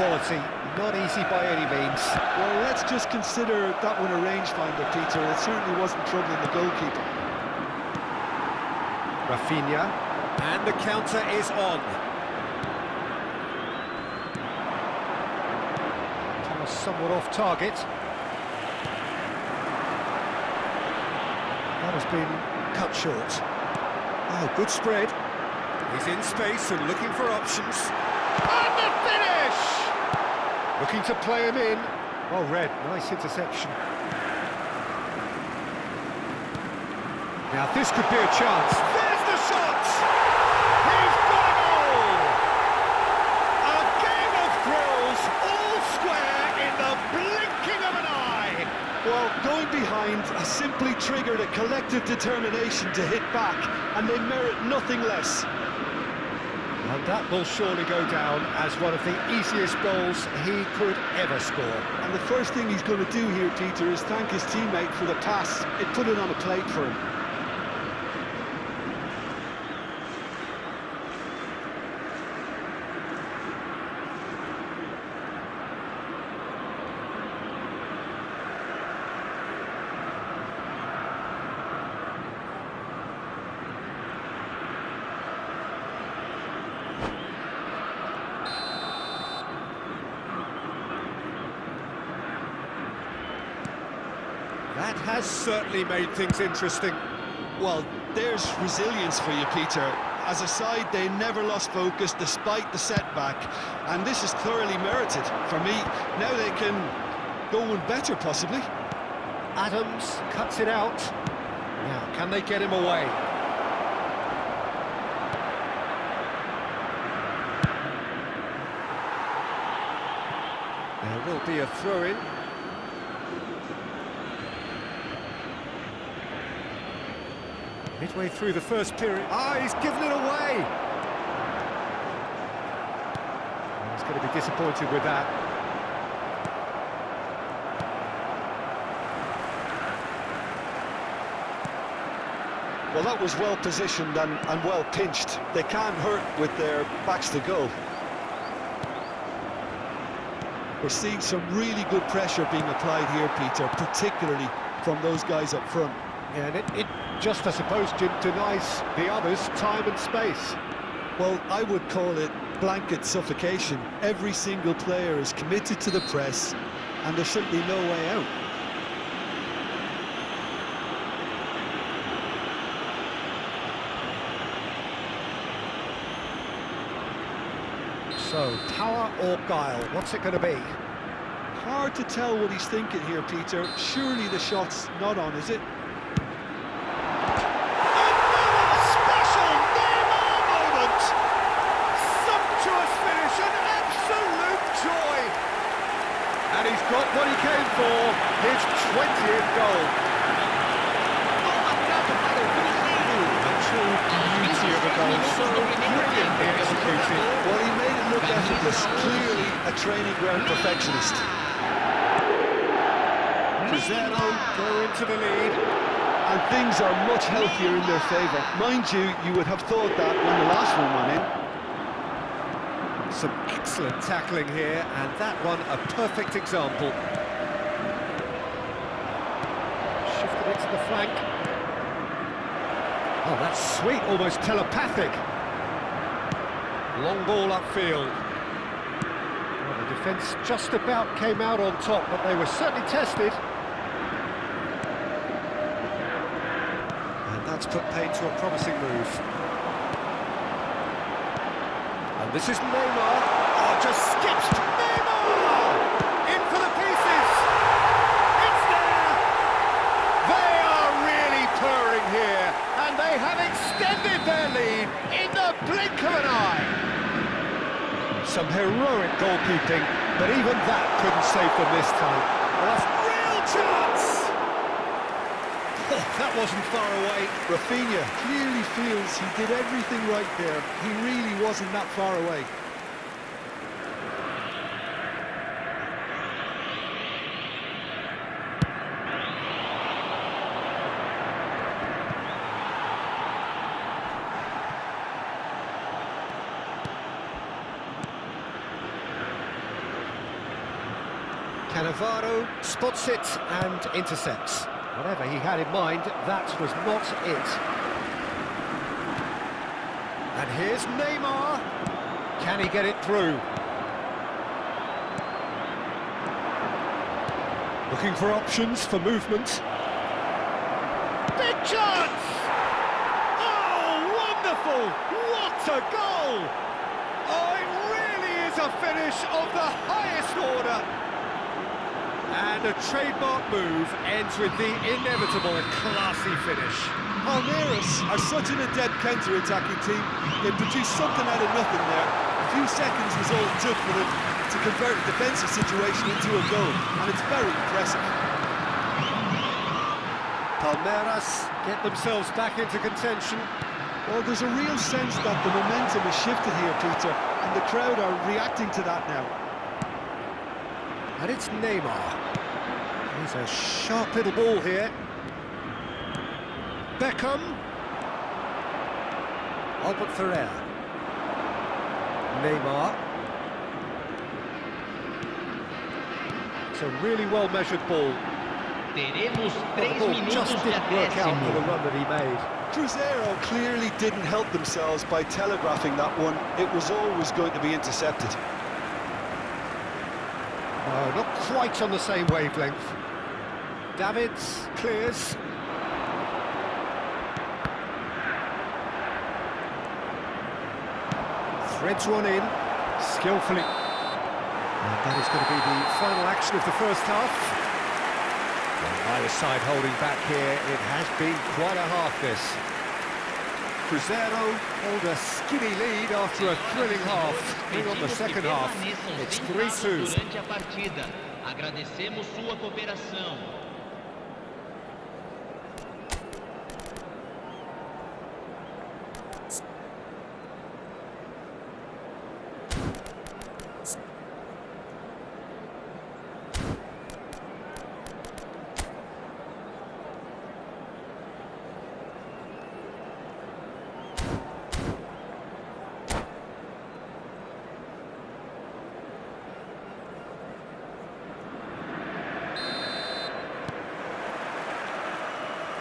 quality, not easy by any means. Well, let's just consider that one a rangefinder, Peter. It certainly wasn't troubling the goalkeeper. Rafinha, and the counter is on. Pass somewhat off target. That has been cut short. Oh, good spread. He's in space and looking for options. And the finish! Looking to play him in. Well read, nice interception. Now this could be a chance. There's the shot! He's got a goal! A game of thrills, all square in the blinking of an eye! Well, going behind has simply triggered a collective determination to hit back, and they merit nothing less. And that will surely go down as one of the easiest goals he could ever score. And the first thing he's going to do here, Peter, is thank his teammate for the pass. It put it on a plate for him. That has certainly made things interesting. Well, there's resilience for you, Peter. As a side, they never lost focus despite the setback, and this is thoroughly merited. For me, now they can go one better, possibly. Adams cuts it out. Now, can they get him away? There will be a throw-in. Midway through the first period. He's given it away! He's going to be disappointed with that. Well, that was well positioned and well pinched. They can't hurt with their backs to goal. We're seeing some really good pressure being applied here, Peter, particularly from those guys up front. Yeah, and it just, I suppose, Jim, denies the others time and space. Well, I would call it blanket suffocation. Every single player is committed to the press, and there's simply no way out. So, power or guile, what's it going to be? Hard to tell what he's thinking here, Peter. Surely the shot's not on, is it? And he's got what he came for, his 20th goal. A true beauty of a goal, so brilliantly executed. Well, he made it look effortless, clearly a training ground perfectionist. Cruzeiro go into the lead. And things are much healthier in their favour. Mind you, you would have thought that when the last one went in. Some excellent tackling here, and that one a perfect example. Shifted it to the flank. Oh, that's sweet, almost telepathic. Long ball upfield. Well, the defence just about came out on top, but they were certainly tested. And that's put paid to a promising move. And this is Neymar. Oh, just skips Neymar! In for the pieces! It's there! They are really purring here, and they have extended their lead in the blink of an eye. Some heroic goalkeeping, but even that couldn't save them this time. Well, that's real chance! Oh, that wasn't far away. Rafinha clearly feels he did everything right there. He really wasn't that far away. Cannavaro spots it and intercepts. Whatever he had in mind, that was not it. And here's Neymar. Can he get it through? Looking for options for movement. Big chance! Oh, wonderful! What a goal! Oh, it really is a finish of the highest order. And a trademark move ends with the inevitable and classy finish. Palmeiras are such an adept counter-attacking team. They produced something out of nothing there. A few seconds was all it took for them to convert a defensive situation into a goal, and it's very impressive. Palmeiras get themselves back into contention. Well, there's a real sense that the momentum has shifted here, Peter, and the crowd are reacting to that now. And it's Neymar. He's a sharp little ball here. Beckham. Albert Ferrer. Neymar. It's a really well-measured ball. Teremos The 3 ball minutos just de didn't work out for the acréscimo. run that he made. Cruzeiro clearly didn't help themselves by telegraphing that one. It was always going to be intercepted. No, not quite on the same wavelength. Davids clears. Threads one in, skillfully. And that is going to be the final action of the first half. Well, either side holding back here, it has been quite a half this. Cruzeiro hold a skinny lead after a thrilling half. Bring on the second half, it's 3-2. Durante a partida, agradecemos sua cooperação.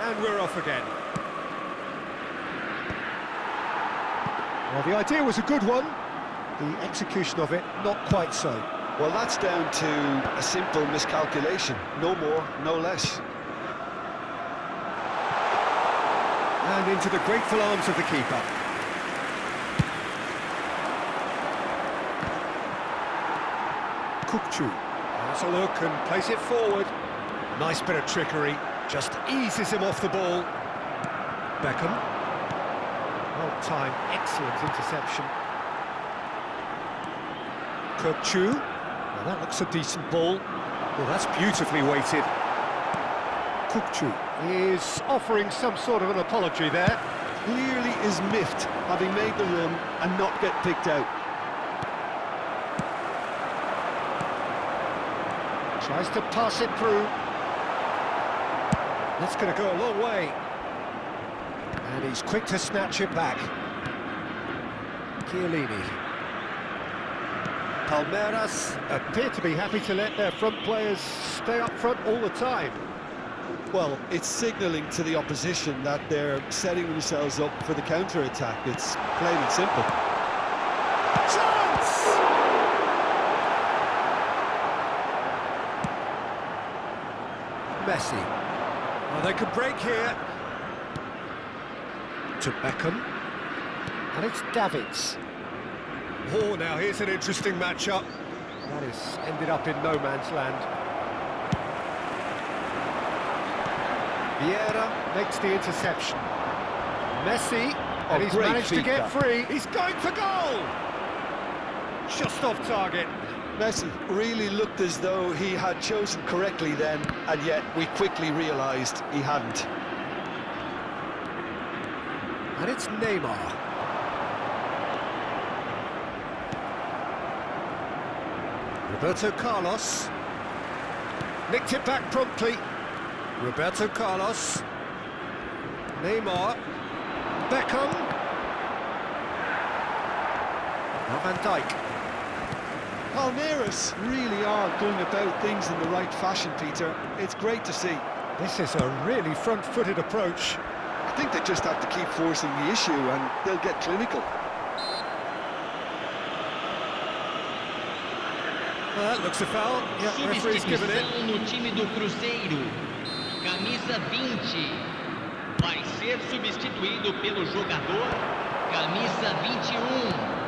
And we're off again. Well, the idea was a good one. The execution of it, not quite so. Well, that's down to a simple miscalculation. No more, no less. And into the grateful arms of the keeper. Kukçu has a look and plays it forward. Nice bit of trickery, just eases him off the ball. Beckham. Well timed, excellent interception. Kukçu. Well, that looks a decent ball. Well, that's beautifully weighted. Kukçu is offering some sort of an apology there. Clearly is miffed, having made the run and not get picked out. Tries to pass it through. That's going to go a long way. And he's quick to snatch it back. Chiellini. Palmeiras appear to be happy to let their front players stay up front all the time. Well, it's signalling to the opposition that they're setting themselves up for the counter-attack. It's plain and simple. Chance! Messi. Well, they could break here. To Beckham. And it's Davids. Oh, now here's an interesting matchup. That has ended up in no man's land. Vieira makes the interception. Messi, and he's great managed to feat, get that. free. He's going for goal! Just off target. Messi really looked as though he had chosen correctly then, and yet we quickly realised he hadn't. And it's Neymar. Roberto Carlos. Nicked it back promptly. Roberto Carlos. Neymar. Beckham. Now Van Dijk. Palmeiras really are going about things in the right fashion, Peter. It's great to see. This is a really front-footed approach. I think they just have to keep forcing the issue and they'll get clinical. That looks a foul. Yeah, referee's given it. Substituição no time do Cruzeiro. Camisa 20. Vai ser substituído pelo jogador camisa 21.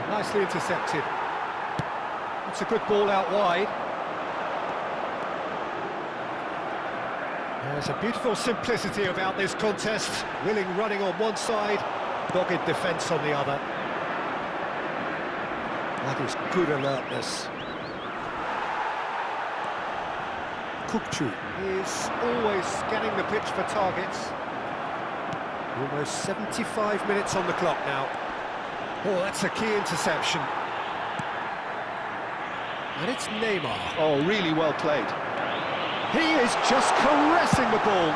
Nicely intercepted. It's a good ball out wide. There's a beautiful simplicity about this contest. Willing running on one side, dogged defence on the other. That is good alertness. Kukçu is always scanning the pitch for targets. Almost 75 minutes on the clock now. Oh, that's a key interception. And it's Neymar. Oh, really well played. He is just caressing the ball.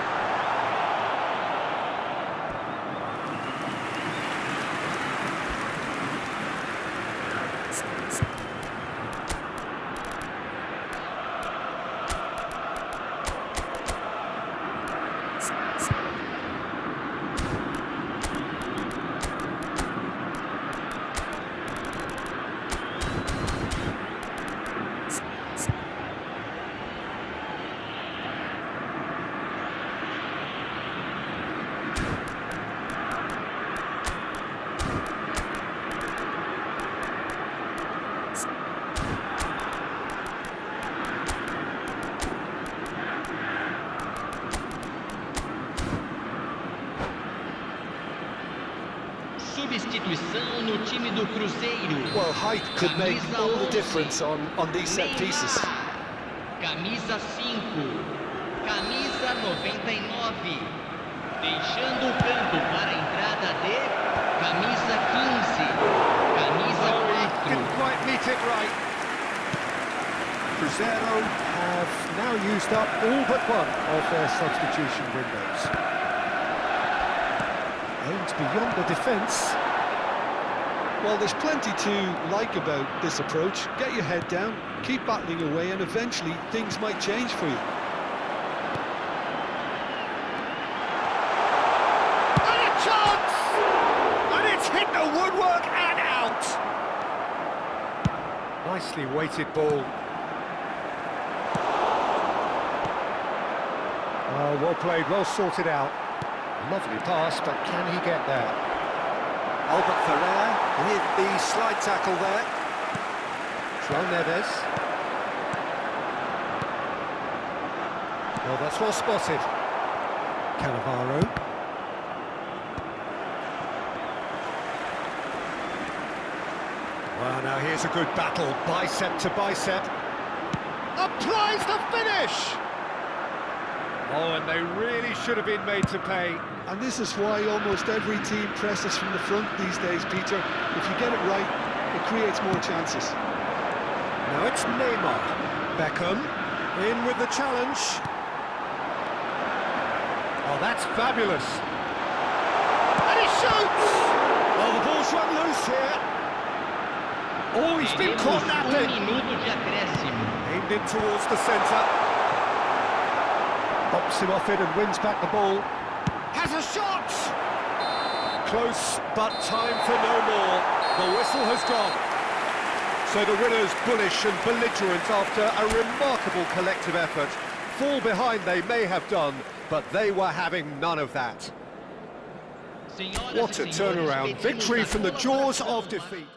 Substituição no time do Cruzeiro. Well, height could make all the difference on these set pieces. Camisa 5. Camisa 99. Deixando o campo para a entrada de camisa 15. Camisa 4. Didn't quite meet it right. Cruzeiro have now used up all but one of their substitution windows. Aims beyond the defence. Well, there's plenty to like about this approach. Get your head down, keep battling away, and eventually things might change for you. And a chance! And it's hit the woodwork and out! Nicely weighted ball. Oh, well played, well sorted out. Lovely pass, but can he get there? Albert Ferrer with the slide tackle there. João Neves. Well, that's well spotted. Cannavaro. Well, now here's a good battle, bicep to bicep. Applies the finish! Oh, and they really should have been made to pay. And this is why almost every team presses from the front these days, Peter. If you get it right, it creates more chances. Now it's Neymar. Beckham in with the challenge. Oh, that's fabulous. And he shoots! Oh, the ball's run loose here. Oh, he's been caught napping. Minuto de acréscimo. Aimed in towards the centre. Bops him off it and wins back the ball. Has a shot! Close, but time for no more. The whistle has gone. So the winners bullish and belligerent after a remarkable collective effort. Fall behind they may have done, but they were having none of that. What a turnaround. Victory from the jaws of defeat.